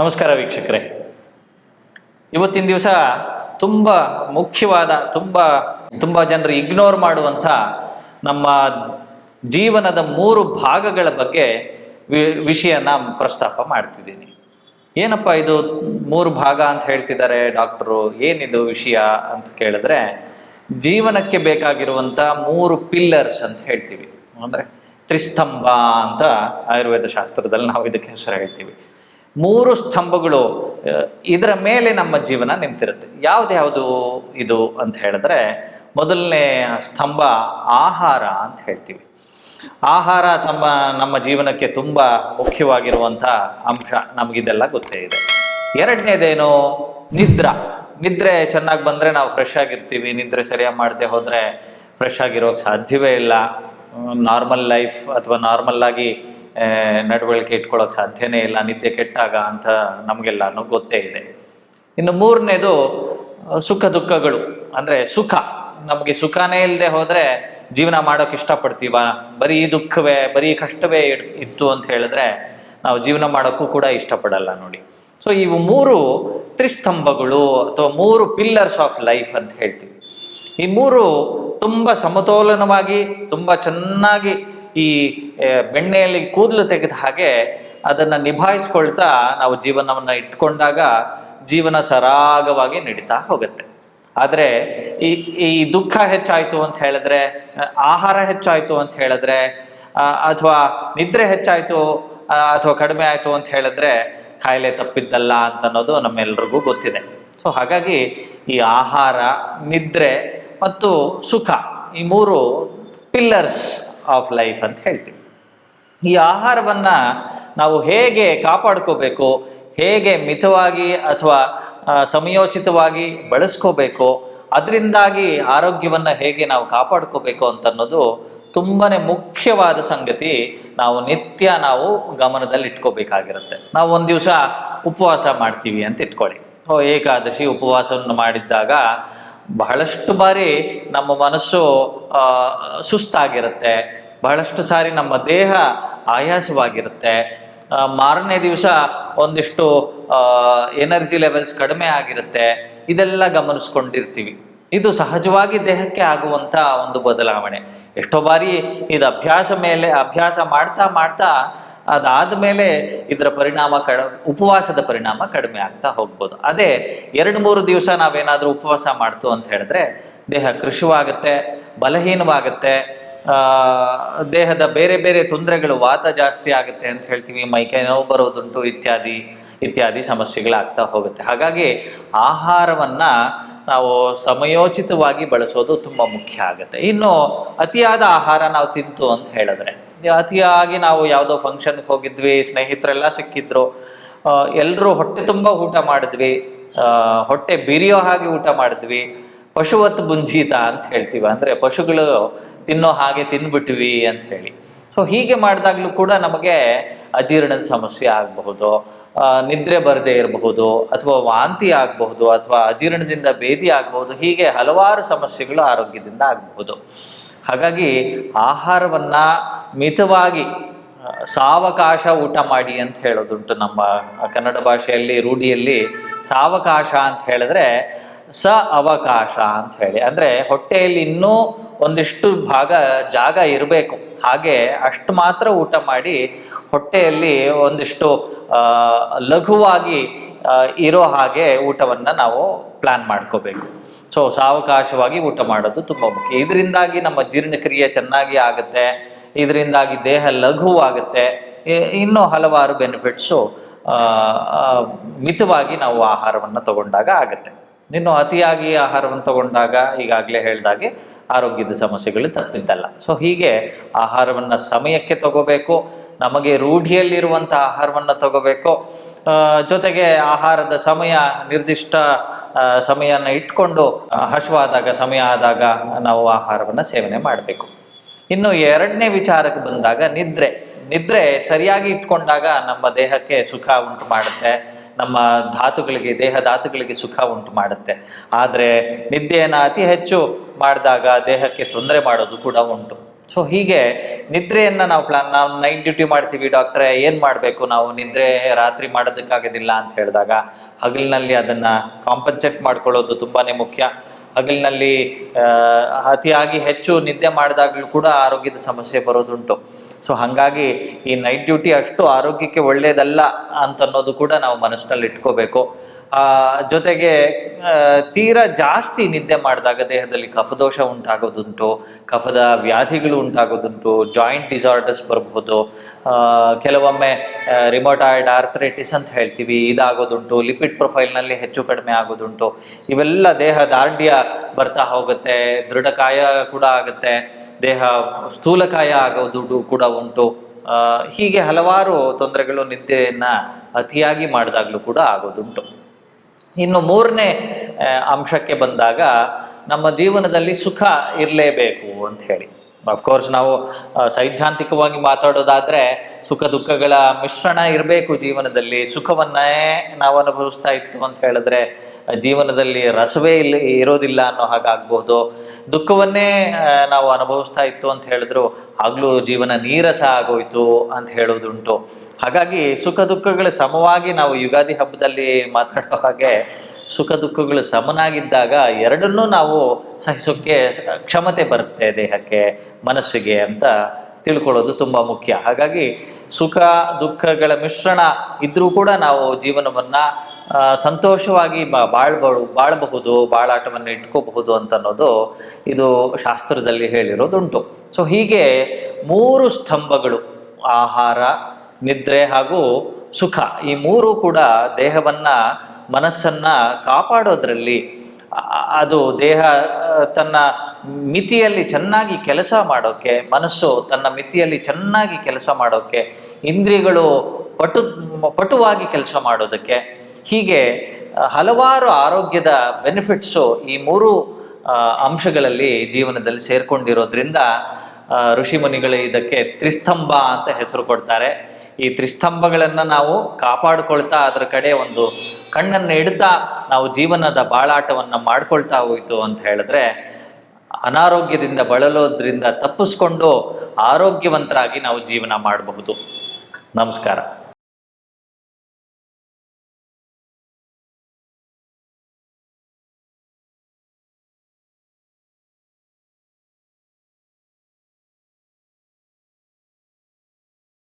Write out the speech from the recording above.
ನಮಸ್ಕಾರ ವೀಕ್ಷಕರೇ. ಇವತ್ತಿನ ದಿವಸ ತುಂಬ ಮುಖ್ಯವಾದ ತುಂಬ ಜನರು ಇಗ್ನೋರ್ ಮಾಡುವಂಥ ನಮ್ಮ ಜೀವನದ 3 ಭಾಗಗಳ ಬಗ್ಗೆ ವಿಷಯನ ಪ್ರಸ್ತಾಪ ಮಾಡ್ತಿದ್ದೀನಿ. ಏನಪ್ಪ ಇದು 3 ಭಾಗ ಅಂತ ಹೇಳ್ತಿದ್ದಾರೆ ಡಾಕ್ಟ್ರು, ಏನಿದು ವಿಷಯ ಅಂತ ಕೇಳಿದ್ರೆ, ಜೀವನಕ್ಕೆ ಬೇಕಾಗಿರುವಂಥ 3 ಪಿಲ್ಲರ್ಸ್ ಅಂತ ಹೇಳ್ತೀವಿ. ಅಂದರೆ ತ್ರಿಸ್ತಂಭ ಅಂತ ಆಯುರ್ವೇದ ಶಾಸ್ತ್ರದಲ್ಲಿ ನಾವು ಇದಕ್ಕೆ ಹೆಸರು ಹೇಳ್ತೀವಿ. 3 ಸ್ತಂಭಗಳು, ಇದರ ಮೇಲೆ ನಮ್ಮ ಜೀವನ ನಿಂತಿರುತ್ತೆ. ಯಾವ್ದು ಇದು ಅಂತ ಹೇಳಿದ್ರೆ, ಮೊದಲನೇ ಸ್ತಂಭ ಆಹಾರ ಅಂತ ಹೇಳ್ತೀವಿ. ಆಹಾರ ನಮ್ಮ ಜೀವನಕ್ಕೆ ತುಂಬ ಮುಖ್ಯವಾಗಿರುವಂಥ ಅಂಶ, ನಮಗಿದೆಲ್ಲ ಗೊತ್ತೇ ಇದೆ. ಎರಡನೇದೇನು? ನಿದ್ರೆ ಚೆನ್ನಾಗಿ ಬಂದರೆ ನಾವು ಫ್ರೆಶ್ ಆಗಿರ್ತೀವಿ. ನಿದ್ರೆ ಸರಿಯಾಗಿ ಮಾಡದೆ ಹೋದರೆ ಫ್ರೆಶ್ ಆಗಿರೋಕ್ಕೆ ಸಾಧ್ಯವೇ ಇಲ್ಲ. ನಾರ್ಮಲ್ ಲೈಫ್ ಅಥವಾ ನಾರ್ಮಲ್ ಆಗಿ ನಡವಳಿಕೆ ಇಟ್ಕೊಳ್ಳೋಕೆ ಸಾಧ್ಯನೇ ಇಲ್ಲ ನಿದ್ದೆ ಕೆಟ್ಟಾಗ ಅಂತ ನಮಗೆಲ್ಲನೂ ಗೊತ್ತೇ ಇದೆ. ಇನ್ನು 3ನೇದು ಸುಖ ದುಃಖಗಳು. ಅಂದರೆ ಸುಖ, ನಮಗೆ ಸುಖನೇ ಇಲ್ಲದೆ ಹೋದರೆ ಜೀವನ ಮಾಡೋಕೆ ಇಷ್ಟಪಡ್ತೀವ? ಬರೀ ದುಃಖವೇ, ಬರೀ ಕಷ್ಟವೇ ಇತ್ತು ಅಂತ ಹೇಳಿದ್ರೆ ನಾವು ಜೀವನ ಮಾಡೋಕ್ಕೂ ಕೂಡ ಇಷ್ಟಪಡಲ್ಲ ನೋಡಿ. ಸೊ ಇವು 3 ತ್ರಿಸ್ತಂಭಗಳು ಅಥವಾ 3 ಪಿಲ್ಲರ್ಸ್ ಆಫ್ ಲೈಫ್ ಅಂತ ಹೇಳ್ತೀವಿ. ಈ 3 ತುಂಬ ಸಮತೋಲನವಾಗಿ, ತುಂಬ ಚೆನ್ನಾಗಿ ಈ ಬೆಣ್ಣೆಯಲ್ಲಿ ಕೂದಲು ತೆಗೆದ ಹಾಗೆ ಅದನ್ನು ನಿಭಾಯಿಸ್ಕೊಳ್ತಾ ನಾವು ಜೀವನವನ್ನು ಇಟ್ಕೊಂಡಾಗ ಜೀವನ ಸರಾಗವಾಗಿ ನಡೀತಾ ಹೋಗುತ್ತೆ. ಆದರೆ ಈ ದುಃಖ ಹೆಚ್ಚಾಯಿತು ಅಂತ ಹೇಳಿದ್ರೆ, ಆಹಾರ ಹೆಚ್ಚಾಯಿತು ಅಂತ ಹೇಳಿದ್ರೆ, ಅಥವಾ ನಿದ್ರೆ ಹೆಚ್ಚಾಯಿತು ಅಥವಾ ಕಡಿಮೆ ಆಯಿತು ಅಂತ ಹೇಳಿದ್ರೆ ಕಾಯಿಲೆ ತಪ್ಪಿದ್ದಲ್ಲ ಅಂತ ಅನ್ನೋದು ನಮ್ಮೆಲ್ರಿಗೂ ಗೊತ್ತಿದೆ. ಸೊ ಹಾಗಾಗಿ ಈ ಆಹಾರ, ನಿದ್ರೆ ಮತ್ತು ಸುಖ, ಈ 3 ಪಿಲ್ಲರ್ಸ್ ಆಫ್ ಲೈಫ್ ಅಂತ ಹೇಳ್ತೀವಿ. ಈ ಆಹಾರವನ್ನು ನಾವು ಹೇಗೆ ಕಾಪಾಡ್ಕೋಬೇಕು, ಹೇಗೆ ಮಿತವಾಗಿ ಅಥವಾ ಸಮಯೋಚಿತವಾಗಿ ಬಳಸ್ಕೋಬೇಕು, ಅದರಿಂದಾಗಿ ಆರೋಗ್ಯವನ್ನು ಹೇಗೆ ನಾವು ಕಾಪಾಡ್ಕೋಬೇಕು ಅಂತನ್ನೋದು ತುಂಬಾ ಮುಖ್ಯವಾದ ಸಂಗತಿ. ನಾವು ನಿತ್ಯ ಗಮನದಲ್ಲಿ ಇಟ್ಕೋಬೇಕಾಗಿರುತ್ತೆ. ನಾವು ಒಂದು ದಿವಸ ಉಪವಾಸ ಮಾಡ್ತೀವಿ ಅಂತ ಇಟ್ಕೊಳ್ಳಿ. ಏಕಾದಶಿ ಉಪವಾಸವನ್ನು ಮಾಡಿದ್ದಾಗ ಬಹಳಷ್ಟು ಬಾರಿ ನಮ್ಮ ಮನಸ್ಸು ಸುಸ್ತಾಗಿರುತ್ತೆ, ಬಹಳಷ್ಟು ಸಾರಿ ನಮ್ಮ ದೇಹ ಆಯಾಸವಾಗಿರುತ್ತೆ. ಮಾರನೇ ದಿವಸ ಒಂದಿಷ್ಟು ಎನರ್ಜಿ ಲೆವೆಲ್ಸ್ ಕಡಿಮೆ ಆಗಿರುತ್ತೆ. ಇದೆಲ್ಲ ಗಮನಿಸ್ಕೊಂಡಿರ್ತೀವಿ. ಇದು ಸಹಜವಾಗಿ ದೇಹಕ್ಕೆ ಆಗುವಂಥ ಒಂದು ಬದಲಾವಣೆ. ಎಷ್ಟೋ ಬಾರಿ ಇದು ಅಭ್ಯಾಸ ಮಾಡ್ತಾ ಅದಾದಮೇಲೆ ಇದರ ಪರಿಣಾಮ ಉಪವಾಸದ ಪರಿಣಾಮ ಕಡಿಮೆ ಆಗ್ತಾ ಹೋಗ್ಬೋದು. ಅದೇ 2-3 ದಿವಸ ನಾವೇನಾದರೂ ಉಪವಾಸ ಮಾಡ್ತು ಅಂತ ಹೇಳಿದ್ರೆ ದೇಹ ಕೃಶವಾಗುತ್ತೆ, ಬಲಹೀನವಾಗುತ್ತೆ, ದೇಹದ ಬೇರೆ ಬೇರೆ ತೊಂದರೆಗಳು, ವಾತ ಜಾಸ್ತಿ ಆಗುತ್ತೆ ಅಂತ ಹೇಳ್ತೀವಿ, ಮೈಕೈ ನೋವು ಬರೋದುಂಟು, ಇತ್ಯಾದಿ ಸಮಸ್ಯೆಗಳಾಗ್ತಾ ಹೋಗುತ್ತೆ. ಹಾಗಾಗಿ ಆಹಾರವನ್ನು ನಾವು ಸಮಯೋಚಿತವಾಗಿ ಬಳಸೋದು ತುಂಬ ಮುಖ್ಯ ಆಗುತ್ತೆ. ಇನ್ನು ಅತಿಯಾದ ಆಹಾರ ನಾವು ತಿಂತು ಅಂತ ಹೇಳಿದ್ರೆ, ಅತಿಯಾಗಿ ನಾವು ಯಾವುದೋ ಫಂಕ್ಷನ್ಗೆ ಹೋಗಿದ್ವಿ, ಸ್ನೇಹಿತರೆಲ್ಲ ಸಿಕ್ಕಿದ್ರು, ಎಲ್ಲರೂ ಹೊಟ್ಟೆ ತುಂಬ ಊಟ ಮಾಡಿದ್ವಿ, ಹೊಟ್ಟೆ ಬಿರಿಯೋ ಹಾಗೆ ಊಟ ಮಾಡಿದ್ವಿ, ಪಶುವತ್ ಬುಂಜೀತ ಅಂತ ಹೇಳ್ತೀವಿ. ಅಂದರೆ ಪಶುಗಳು ತಿನ್ನೋ ಹಾಗೆ ತಿನ್ಬಿಟ್ವಿ ಅಂತ ಹೇಳಿ. ಸೊ ಹೀಗೆ ಮಾಡಿದಾಗಲೂ ಕೂಡ ನಮಗೆ ಅಜೀರ್ಣದ ಸಮಸ್ಯೆ ಆಗಬಹುದು, ನಿದ್ರೆ ಬರದೇ ಇರಬಹುದು, ಅಥವಾ ವಾಂತಿ ಆಗಬಹುದು, ಅಥವಾ ಅಜೀರ್ಣದಿಂದ ಭೇದಿ ಆಗಬಹುದು. ಹೀಗೆ ಹಲವಾರು ಸಮಸ್ಯೆಗಳು ಆರೋಗ್ಯದಿಂದ ಆಗಬಹುದು. ಹಾಗಾಗಿ ಆಹಾರವನ್ನು ಮಿತವಾಗಿ, ಸಾವಕಾಶ ಊಟ ಮಾಡಿ ಅಂತ ಹೇಳೋದುಂಟು. ನಮ್ಮ ಕನ್ನಡ ಭಾಷೆಯಲ್ಲಿ ರೂಢಿಯಲ್ಲಿ ಸಾವಕಾಶ ಅಂತ ಹೇಳಿದ್ರೆ ಅವಕಾಶ ಅಂತ ಹೇಳಿ. ಅಂದರೆ ಹೊಟ್ಟೆಯಲ್ಲಿ ಇನ್ನೂ ಒಂದಿಷ್ಟು ಜಾಗ ಇರಬೇಕು, ಹಾಗೆ ಅಷ್ಟು ಮಾತ್ರ ಊಟ ಮಾಡಿ ಹೊಟ್ಟೆಯಲ್ಲಿ ಒಂದಿಷ್ಟು ಲಘುವಾಗಿ ಇರೋ ಹಾಗೆ ಊಟವನ್ನು ನಾವು ಪ್ಲ್ಯಾನ್ ಮಾಡ್ಕೋಬೇಕು. ಸೊ ಸಾವಕಾಶವಾಗಿ ಊಟ ಮಾಡೋದು ತುಂಬ ಮುಖ್ಯ. ಇದರಿಂದಾಗಿ ನಮ್ಮ ಜೀರ್ಣಕ್ರಿಯೆ ಚೆನ್ನಾಗಿ ಆಗುತ್ತೆ, ಇದರಿಂದಾಗಿ ದೇಹ ಲಘುವಾಗುತ್ತೆ, ಇನ್ನೂ ಹಲವಾರು ಬೆನಿಫಿಟ್ಸು ಮಿತವಾಗಿ ನಾವು ಆಹಾರವನ್ನು ತಗೊಂಡಾಗ ಆಗುತ್ತೆ. ಇನ್ನು ಅತಿಯಾಗಿ ಆಹಾರವನ್ನು ತಗೊಂಡಾಗ ಈಗಾಗಲೇ ಹೇಳಿದಾಗೆ ಆರೋಗ್ಯದ ಸಮಸ್ಯೆಗಳು ತಪ್ಪಿದ್ದಲ್ಲ. ಸೊ ಹೀಗೆ ಆಹಾರವನ್ನು ಸಮಯಕ್ಕೆ ತಗೋಬೇಕು, ನಮಗೆ ರೂಢಿಯಲ್ಲಿರುವಂಥ ಆಹಾರವನ್ನು ತಗೋಬೇಕು. ಜೊತೆಗೆ ಆಹಾರದ ನಿರ್ದಿಷ್ಟ ಸಮಯನ ಇಟ್ಕೊಂಡು ಹಸಿವಾದಾಗ, ಸಮಯ ಆದಾಗ ನಾವು ಆಹಾರವನ್ನು ಸೇವನೆ ಮಾಡಬೇಕು. ಇನ್ನು 2ನೇ ವಿಚಾರಕ್ಕೆ ಬಂದಾಗ ನಿದ್ರೆ ಸರಿಯಾಗಿ ಇಟ್ಕೊಂಡಾಗ ನಮ್ಮ ದೇಹಕ್ಕೆ ಸುಖ ಉಂಟು ಮಾಡುತ್ತೆ, ನಮ್ಮ ದೇಹ ಧಾತುಗಳಿಗೆ ಸುಖ ಉಂಟು ಮಾಡುತ್ತೆ. ಆದರೆ ನಿದ್ದೆಯನ್ನು ಅತಿ ಹೆಚ್ಚು ಮಾಡಿದಾಗ ದೇಹಕ್ಕೆ ತೊಂದರೆ ಮಾಡೋದು ಕೂಡ ಉಂಟು. ಸೊ ಹೀಗೆ ನಿದ್ರೆಯನ್ನ ನಾವು ನೈಟ್ ಡ್ಯೂಟಿ ಮಾಡ್ತೀವಿ ಡಾಕ್ಟ್ರೆ, ಏನ್ ಮಾಡಬೇಕು ನಾವು, ನಿದ್ರೆ ರಾತ್ರಿ ಮಾಡೋದಕ್ಕಾಗೋದಿಲ್ಲ ಅಂತ ಹೇಳಿದಾಗ ಹಗಲಿನಲ್ಲಿ ಅದನ್ನ ಕಾಂಪನ್ಸೇಟ್ ಮಾಡ್ಕೊಳ್ಳೋದು ತುಂಬಾನೇ ಮುಖ್ಯ. ಹಗಲಿನಲ್ಲಿ ಅತಿಯಾಗಿ ಹೆಚ್ಚು ನಿದ್ದೆ ಮಾಡಿದಾಗಲೂ ಕೂಡ ಆರೋಗ್ಯದ ಸಮಸ್ಯೆ ಬರೋದುಂಟು. ಸೊ ಹಾಗಾಗಿ ಈ ನೈಟ್ ಡ್ಯೂಟಿ ಅಷ್ಟು ಆರೋಗ್ಯಕ್ಕೆ ಒಳ್ಳೆಯದಲ್ಲ ಅಂತ ಅನ್ನೋದು ಕೂಡ ನಾವು ಮನಸ್ಸಿನಲ್ಲಿ ಇಟ್ಕೋಬೇಕು. ಜೊತೆಗೆ ತೀರಾ ಜಾಸ್ತಿ ನಿದ್ದೆ ಮಾಡಿದಾಗ ದೇಹದಲ್ಲಿ ಕಫದೋಷ ಉಂಟಾಗೋದುಂಟು, ಕಫದ ವ್ಯಾಧಿಗಳು ಉಂಟಾಗೋದುಂಟು, ಜಾಯಿಂಟ್ ಡಿಸಾರ್ಡರ್ಸ್ ಬರಬಹುದು, ಕೆಲವೊಮ್ಮೆ ರಿಮೋಟಾಯ್ಡ್ ಆರ್ಥರೈಟಿಸ್ ಅಂತ ಹೇಳ್ತೀವಿ, ಇದಾಗೋದುಂಟು, ಲಿಪಿಡ್ ಪ್ರೊಫೈಲ್ನಲ್ಲಿ ಹೆಚ್ಚು ಕಡಿಮೆ ಆಗೋದುಂಟು. ಇವೆಲ್ಲ ದೇಹ ದಾರ್ಢ್ಯ ಬರ್ತಾ ಹೋಗುತ್ತೆ, ದೃಢಕಾಯ ಕೂಡ ಆಗುತ್ತೆ, ದೇಹ ಸ್ಥೂಲಕಾಯ ಆಗೋದು ಕೂಡ ಉಂಟು. ಹೀಗೆ ಹಲವಾರು ತೊಂದರೆಗಳು ನಿದ್ದೆಯನ್ನ ಅತಿಯಾಗಿ ಮಾಡಿದಾಗಲೂ ಕೂಡ ಆಗೋದುಂಟು. ಇನ್ನು ಮೂರನೇ ಅಂಶಕ್ಕೆ ಬಂದಾಗ ನಮ್ಮ ಜೀವನದಲ್ಲಿ ಸುಖ ಇರಲೇಬೇಕು ಅಂತ ಹೇಳಿ. ಅಫ್ಕೋರ್ಸ್ ನಾವು ಸೈದ್ಧಾಂತಿಕವಾಗಿ ಮಾತಾಡೋದಾದ್ರೆ ಸುಖ ದುಃಖಗಳ ಮಿಶ್ರಣ ಇರಬೇಕು ಜೀವನದಲ್ಲಿ. ಸುಖವನ್ನೇ ನಾವು ಅನುಭವಿಸ್ತಾ ಇತ್ತು ಅಂತ ಹೇಳಿದ್ರೆ ಜೀವನದಲ್ಲಿ ರಸವೇ ಇರೋದಿಲ್ಲ ಅನ್ನೋ ಹಾಗಾಗ್ಬಹುದು. ದುಃಖವನ್ನೇ ನಾವು ಅನುಭವಿಸ್ತಾ ಇತ್ತು ಅಂತ ಹೇಳಿದ್ರು ಆಗ್ಲೂ ಜೀವನ ನೀರಸ ಆಗೋಯ್ತು ಅಂತ ಹೇಳೋದುಂಟು. ಹಾಗಾಗಿ ಸುಖ ದುಃಖಗಳ ಸಮವಾಗಿ ನಾವು ಯುಗಾದಿ ಹಬ್ಬದಲ್ಲಿ ಮಾತಾಡೋ ಹಾಗೆ ಸುಖ ದುಃಖಗಳು ಸಮನಾಗಿದ್ದಾಗ ಎರಡನ್ನೂ ನಾವು ಸಹಿಸೋಕ್ಕೆ ಕ್ಷಮತೆ ಬರುತ್ತೆ ದೇಹಕ್ಕೆ, ಮನಸ್ಸಿಗೆ ಅಂತ ತಿಳ್ಕೊಳ್ಳೋದು ತುಂಬಾ ಮುಖ್ಯ. ಹಾಗಾಗಿ ಸುಖ ದುಃಖಗಳ ಮಿಶ್ರಣ ಇದ್ರೂ ಕೂಡ ನಾವು ಜೀವನವನ್ನ ಸಂತೋಷವಾಗಿ ಬಾಳಬಹುದು, ಬಾಳಾಟವನ್ನು ಇಟ್ಕೋಬಹುದು ಅಂತ ಅನ್ನೋದು ಇದು ಶಾಸ್ತ್ರದಲ್ಲಿ ಹೇಳಿರೋದುಂಟು. ಸೊ ಹೀಗೆ ಮೂರು ಸ್ತಂಭಗಳು, ಆಹಾರ, ನಿದ್ರೆ ಹಾಗೂ ಸುಖ, ಈ ಮೂರು ಕೂಡ ದೇಹವನ್ನ ಮನಸ್ಸನ್ನ ಕಾಪಾಡೋದ್ರಲ್ಲಿ, ಅದು ದೇಹ ತನ್ನ ಮಿತಿಯಲ್ಲಿ ಚೆನ್ನಾಗಿ ಕೆಲಸ ಮಾಡೋಕ್ಕೆ, ಮನಸ್ಸು ತನ್ನ ಮಿತಿಯಲ್ಲಿ ಚೆನ್ನಾಗಿ ಕೆಲಸ ಮಾಡೋಕ್ಕೆ, ಇಂದ್ರಿಯಗಳು ಪಟುವಾಗಿ ಕೆಲಸ ಮಾಡೋದಕ್ಕೆ, ಹೀಗೆ ಹಲವಾರು ಆರೋಗ್ಯದ ಬೆನಿಫಿಟ್ಸು ಈ ಮೂರು ಅಂಶಗಳಲ್ಲಿ ಜೀವನದಲ್ಲಿ ಸೇರ್ಕೊಂಡಿರೋದ್ರಿಂದ ಋಷಿ ಮುನಿಗಳು ಇದಕ್ಕೆ ತ್ರಿಸ್ತಂಭ ಅಂತ ಹೆಸರು ಕೊಡ್ತಾರೆ. ಈ ತ್ರಿಸ್ತಂಭಗಳನ್ನು ನಾವು ಕಾಪಾಡಿಕೊಳ್ತಾ ಅದರ ಕಡೆ ಒಂದು ಕಣ್ಣನ್ನು ಇಡ್ತಾ ನಾವು ಜೀವನದ ಬಾಳಾಟವನ್ನ ಮಾಡ್ಕೊಳ್ತಾ ಹೋಯ್ತು ಅಂತ ಹೇಳಿದ್ರೆ ಅನಾರೋಗ್ಯದಿಂದ ಬಳಲೋದ್ರಿಂದ ತಪ್ಪಿಸ್ಕೊಂಡು ಆರೋಗ್ಯವಂತರಾಗಿ ನಾವು ಜೀವನ ಮಾಡಬಹುದು. ನಮಸ್ಕಾರ.